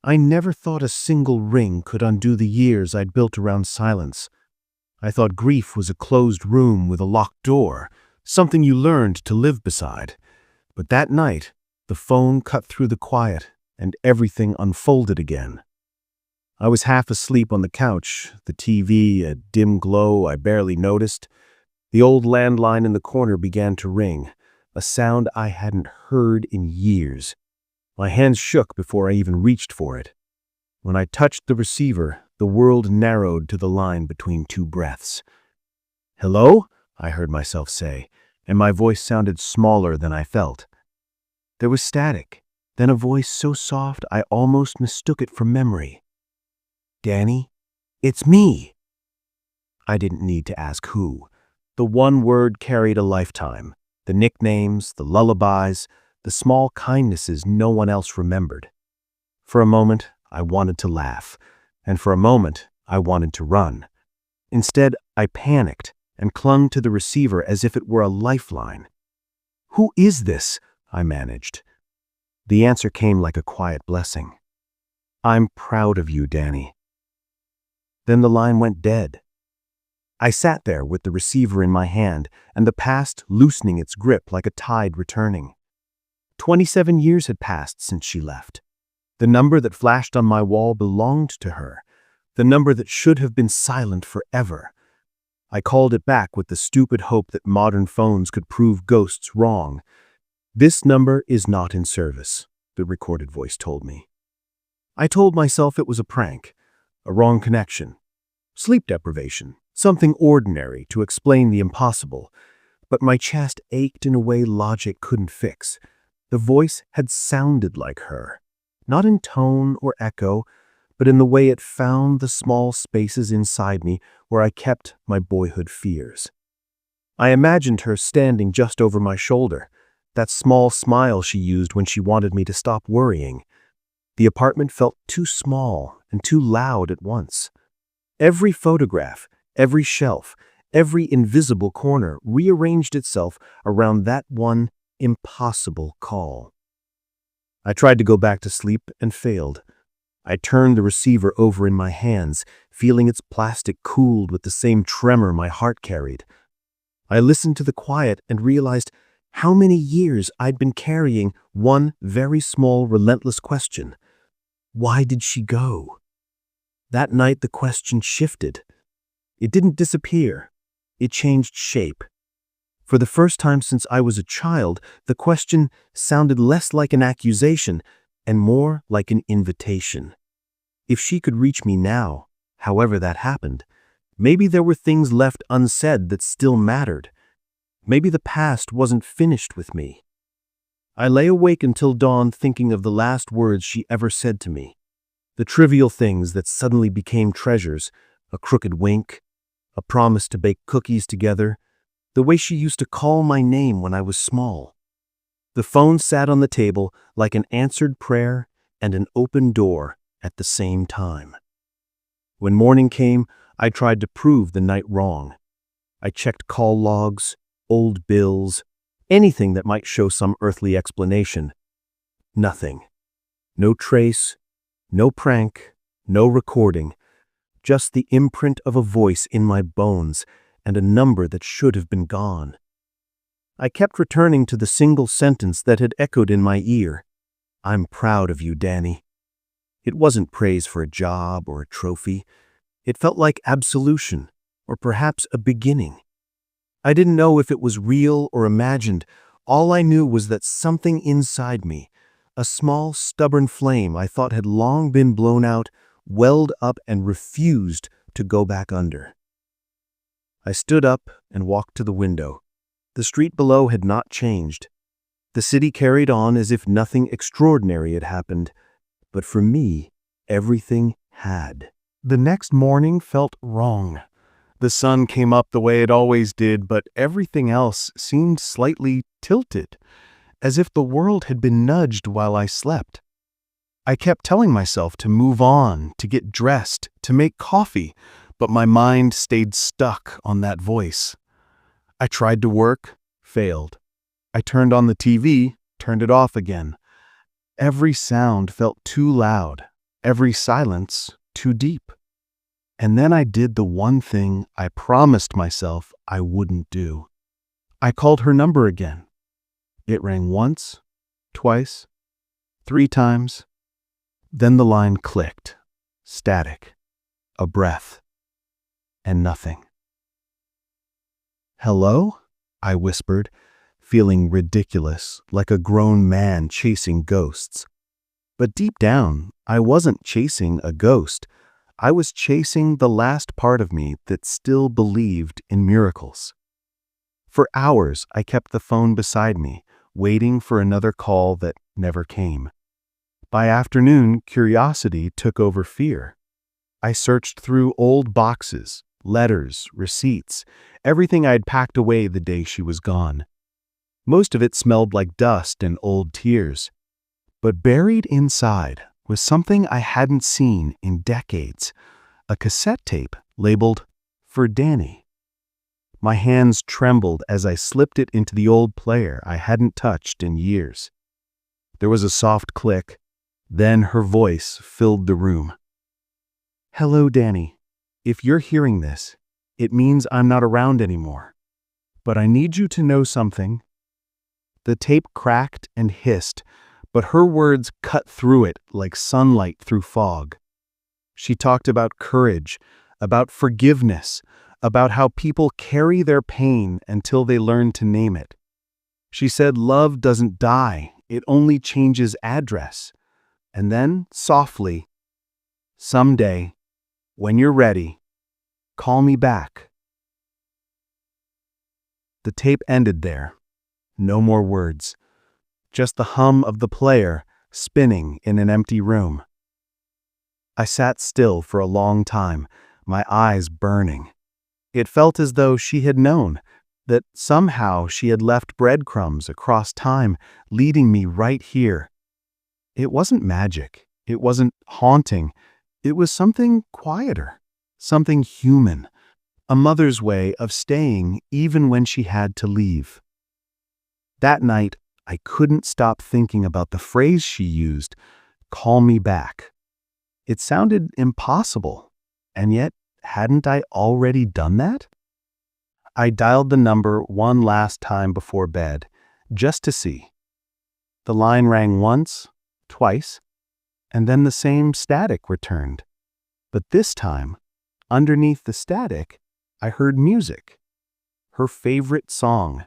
I never thought a single ring could undo the years I'd built around silence. I thought grief was a closed room with a locked door, something you learned to live beside. But that night, the phone cut through the quiet, and everything unfolded again. I was half asleep on the couch, the TV a dim glow I barely noticed. The old landline in the corner began to ring, a sound I hadn't heard in years. My hands shook before I even reached for it. When I touched the receiver, the world narrowed to the line between two breaths. "Hello?" I heard myself say, and my voice sounded smaller than I felt. There was static, then a voice so soft I almost mistook it for memory. "Danny, it's me." I didn't need to ask who. The one word carried a lifetime. The nicknames, the lullabies, the small kindnesses no one else remembered. For a moment, I wanted to laugh, and for a moment, I wanted to run. Instead, I panicked and clung to the receiver as if it were a lifeline. "Who is this?" I managed. The answer came like a quiet blessing. "I'm proud of you, Danny." Then the line went dead. I sat there with the receiver in my hand and the past loosening its grip like a tide returning. 27 years had passed since she left. The number that flashed on my wall belonged to her, the number that should have been silent forever. I called it back with the stupid hope that modern phones could prove ghosts wrong. "This number is not in service," the recorded voice told me. I told myself it was a prank, a wrong connection, sleep deprivation, something ordinary to explain the impossible. But my chest ached in a way logic couldn't fix. The voice had sounded like her, not in tone or echo, but in the way it found the small spaces inside me where I kept my boyhood fears. I imagined her standing just over my shoulder, that small smile she used when she wanted me to stop worrying. The apartment felt too small and too loud at once. Every photograph, every shelf, every invisible corner rearranged itself around that one impossible call. I tried to go back to sleep and failed. I turned the receiver over in my hands, feeling its plastic cooled with the same tremor my heart carried. I listened to the quiet and realized how many years I'd been carrying one very small, relentless question. Why did she go? That night the question shifted. It didn't disappear. It changed shape. For the first time since I was a child, the question sounded less like an accusation and more like an invitation. If she could reach me now, however that happened, maybe there were things left unsaid that still mattered. Maybe the past wasn't finished with me. I lay awake until dawn thinking of the last words she ever said to me. The trivial things that suddenly became treasures, a crooked wink, a promise to bake cookies together, the way she used to call my name when I was small. The phone sat on the table like an answered prayer and an open door at the same time. When morning came, I tried to prove the night wrong. I checked call logs, old bills, anything that might show some earthly explanation. Nothing. No trace, no prank, no recording, just the imprint of a voice in my bones and a number that should have been gone. I kept returning to the single sentence that had echoed in my ear. "I'm proud of you, Danny." It wasn't praise for a job or a trophy. It felt like absolution, or perhaps a beginning. I didn't know if it was real or imagined. All I knew was that something inside me, a small, stubborn flame I thought had long been blown out, welled up and refused to go back under. I stood up and walked to the window. The street below had not changed. The city carried on as if nothing extraordinary had happened. But for me, everything had. The next morning felt wrong. The sun came up the way it always did, but everything else seemed slightly tilted, as if the world had been nudged while I slept. I kept telling myself to move on, to get dressed, to make coffee, but my mind stayed stuck on that voice. I tried to work, failed. I turned on the TV, turned it off again. Every sound felt too loud, every silence too deep. And then I did the one thing I promised myself I wouldn't do. I called her number again. It rang once, twice, 3 times. Then the line clicked. Static. A breath. And nothing. "Hello?" I whispered, feeling ridiculous, like a grown man chasing ghosts. But deep down, I wasn't chasing a ghost. I was chasing the last part of me that still believed in miracles. For hours, I kept the phone beside me, waiting for another call that never came. By afternoon, curiosity took over fear. I searched through old boxes, letters, receipts, everything I'd packed away the day she was gone. Most of it smelled like dust and old tears. But buried inside was something I hadn't seen in decades, a cassette tape labeled "For Danny." My hands trembled as I slipped it into the old player I hadn't touched in years. There was a soft click, then her voice filled the room. "Hello, Danny. If you're hearing this, it means I'm not around anymore. But I need you to know something." The tape cracked and hissed, but her words cut through it like sunlight through fog. She talked about courage, about forgiveness, about how people carry their pain until they learn to name it. She said love doesn't die, it only changes address. And then, softly, "Someday, when you're ready, call me back." The tape ended there. No more words. Just the hum of the player spinning in an empty room. I sat still for a long time, my eyes burning. It felt as though she had known, that somehow she had left breadcrumbs across time, leading me right here. It wasn't magic. It wasn't haunting. It was something quieter, something human, a mother's way of staying even when she had to leave. That night, I couldn't stop thinking about the phrase she used, "Call me back." It sounded impossible, and yet, hadn't I already done that? I dialed the number one last time before bed, just to see. The line rang once, twice, and then the same static returned. But this time, underneath the static, I heard music. Her favorite song.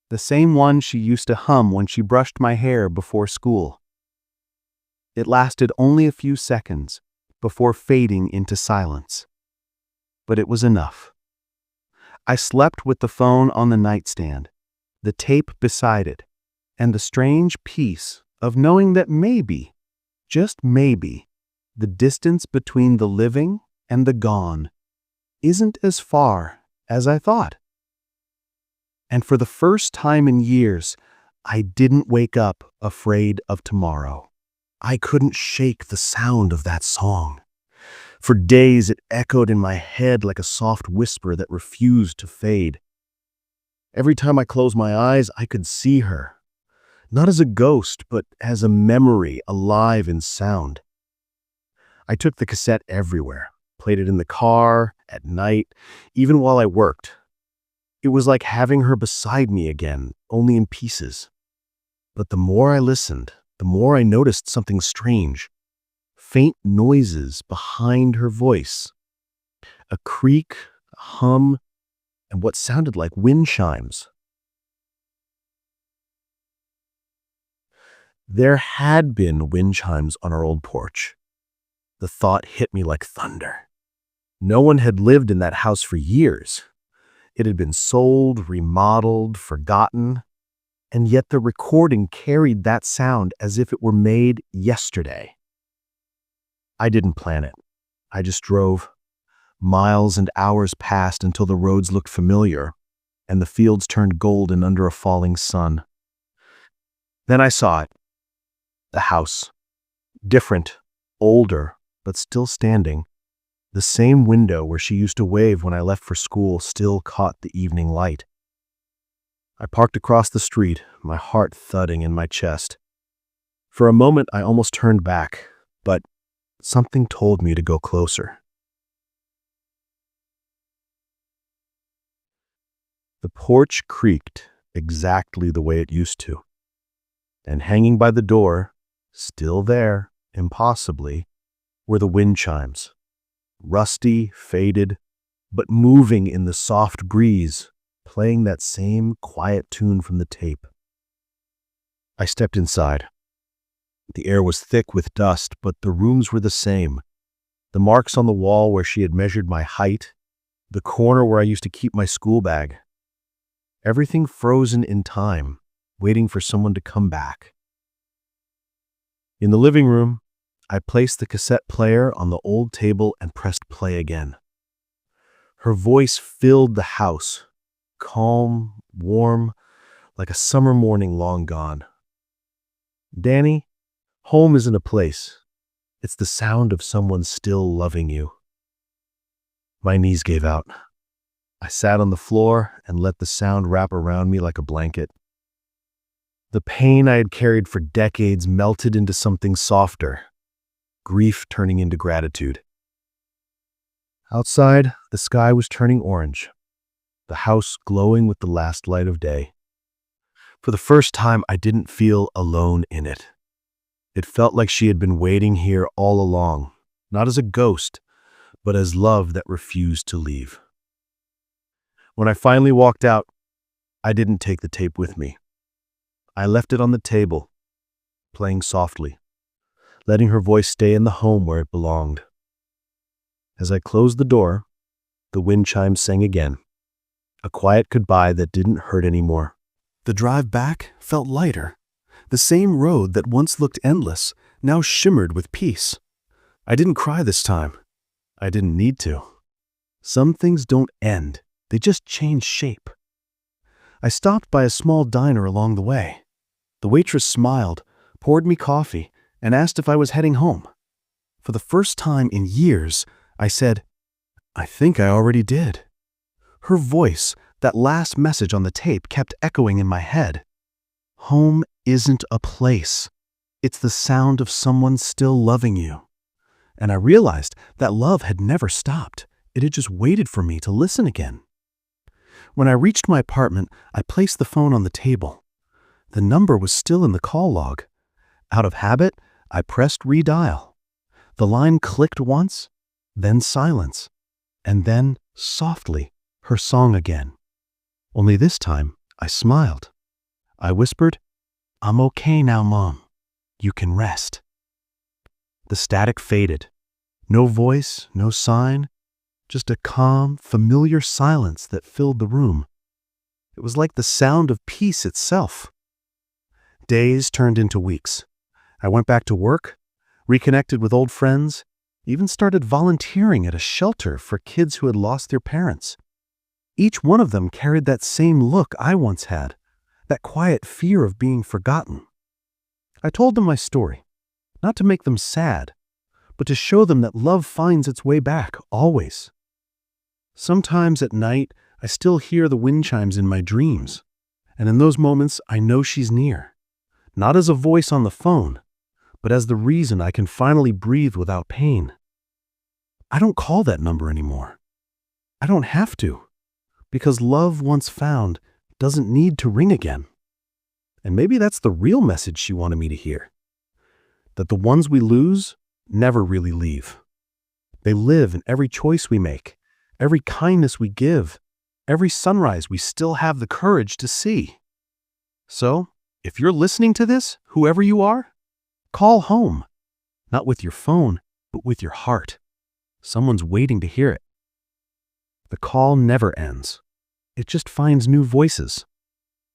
The same one she used to hum when she brushed my hair before school. It lasted only a few seconds before fading into silence. But it was enough. I slept with the phone on the nightstand, the tape beside it, and the strange peace of knowing that maybe, just maybe, the distance between the living and the gone isn't as far as I thought. And for the first time in years, I didn't wake up afraid of tomorrow. I couldn't shake the sound of that song. For days it echoed in my head like a soft whisper that refused to fade. Every time I closed my eyes, I could see her. Not as a ghost, but as a memory alive in sound. I took the cassette everywhere, played it in the car, at night, even while I worked. It was like having her beside me again, only in pieces. But the more I listened, the more I noticed something strange. Faint noises behind her voice. A creak, a hum, and what sounded like wind chimes. There had been wind chimes on our old porch. The thought hit me like thunder. No one had lived in that house for years. It had been sold, remodeled, forgotten, and yet the recording carried that sound as if it were made yesterday. I didn't plan it. I just drove. Miles and hours passed until the roads looked familiar, and the fields turned golden under a falling sun. Then I saw it. The house. Different, older, but still standing. The same window where she used to wave when I left for school still caught the evening light. I parked across the street, my heart thudding in my chest. For a moment, I almost turned back, but something told me to go closer. The porch creaked exactly the way it used to, and hanging by the door, still there, impossibly, were the wind chimes, rusty, faded, but moving in the soft breeze, playing that same quiet tune from the tape. I stepped inside. The air was thick with dust, but the rooms were the same. The marks on the wall where she had measured my height, the corner where I used to keep my school bag. Everything frozen in time, waiting for someone to come back. In the living room, I placed the cassette player on the old table and pressed play again. Her voice filled the house, calm, warm, like a summer morning long gone. Danny, home isn't a place. It's the sound of someone still loving you. My knees gave out. I sat on the floor and let the sound wrap around me like a blanket. The pain I had carried for decades melted into something softer, grief turning into gratitude. Outside, the sky was turning orange, the house glowing with the last light of day. For the first time, I didn't feel alone in it. It felt like she had been waiting here all along, not as a ghost, but as love that refused to leave. When I finally walked out, I didn't take the tape with me. I left it on the table, playing softly, letting her voice stay in the home where it belonged. As I closed the door, the wind chimes sang again, a quiet goodbye that didn't hurt anymore. The drive back felt lighter. The same road that once looked endless now shimmered with peace. I didn't cry this time. I didn't need to. Some things don't end. They just change shape. I stopped by a small diner along the way. The waitress smiled, poured me coffee, and asked if I was heading home. For the first time in years, I said, "I think I already did." Her voice, that last message on the tape, kept echoing in my head. Home isn't a place. It's the sound of someone still loving you. And I realized that love had never stopped. It had just waited for me to listen again. When I reached my apartment, I placed the phone on the table. The number was still in the call log. Out of habit, I pressed redial. The line clicked once, then silence, and then, softly, her song again. Only this time, I smiled. I whispered, "I'm okay now, Mom. You can rest." The static faded. No voice, no sign, just a calm, familiar silence that filled the room. It was like the sound of peace itself. Days turned into weeks. I went back to work, reconnected with old friends, even started volunteering at a shelter for kids who had lost their parents. Each one of them carried that same look I once had, that quiet fear of being forgotten. I told them my story, not to make them sad, but to show them that love finds its way back, always. Sometimes at night, I still hear the wind chimes in my dreams, and in those moments, I know she's near, not as a voice on the phone, but as the reason I can finally breathe without pain. I don't call that number anymore. I don't have to, because love once found doesn't need to ring again. And maybe that's the real message she wanted me to hear, that the ones we lose never really leave. They live in every choice we make, every kindness we give, every sunrise we still have the courage to see. So, if you're listening to this, whoever you are, call home, not with your phone, but with your heart. Someone's waiting to hear it. The call never ends. It just finds new voices.